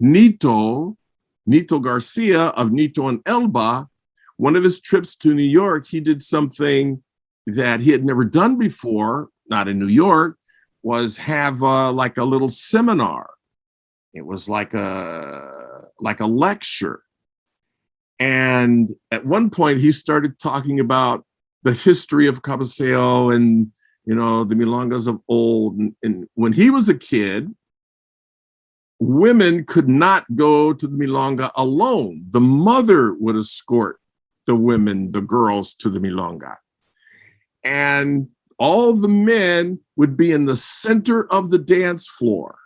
Nito Garcia of Nito and Elba, one of his trips to New York, he did something that he had never done before, not in New York, was have like a little seminar. It was like a lecture. And at one point he started talking about the history of cabeceo and, you know, the milongas of old. And when he was a kid, women could not go to the milonga alone. The mother would escort the women, the girls, to the milonga. And all the men would be in the center of the dance floor.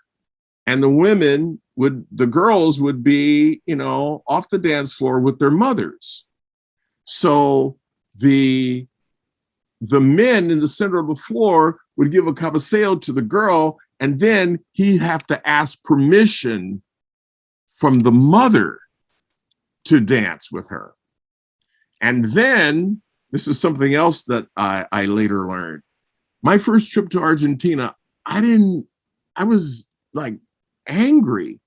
And the girls would be, you know, off the dance floor with their mothers. So the men in the center of the floor would give a cabeceo to the girl, and then he'd have to ask permission from the mother to dance with her. And then, this is something else that I later learned. My first trip to Argentina, I was like angry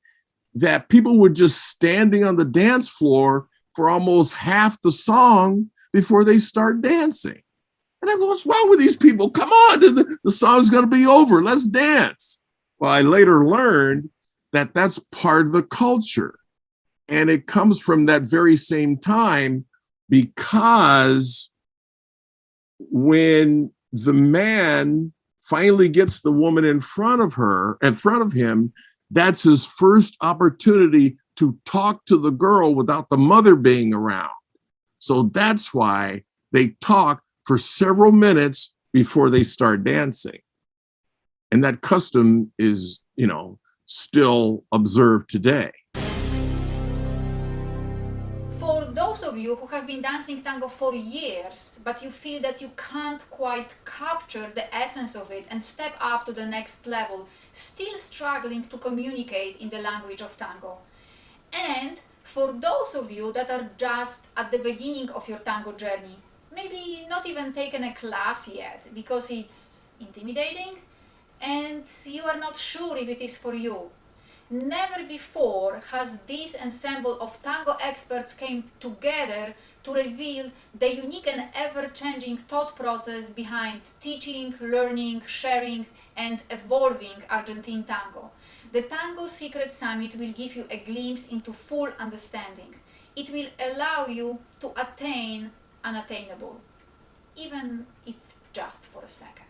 that people were just standing on the dance floor for almost half the song before they start dancing. And I go, what's wrong with these people? Come on, the song's gonna be over, let's dance. Well, I later learned that that's part of the culture. And it comes from that very same time, because when the man finally gets the woman in front of him, that's his first opportunity to talk to the girl without the mother being around. So that's why they talk for several minutes before they start dancing. And that custom is, you know, still observed today. For those of you who have been dancing tango for years, but you feel that you can't quite capture the essence of it and step up to the next level, still struggling to communicate in the language of tango. And for those of you that are just at the beginning of your tango journey, maybe not even taken a class yet because it's intimidating and you are not sure if it is for you. Never before has this ensemble of tango experts came together to reveal the unique and ever-changing thought process behind teaching, learning, sharing, and evolving Argentine tango. The Tango Secrets Summit will give you a glimpse into full understanding. It will allow you to attain unattainable, even if just for a second.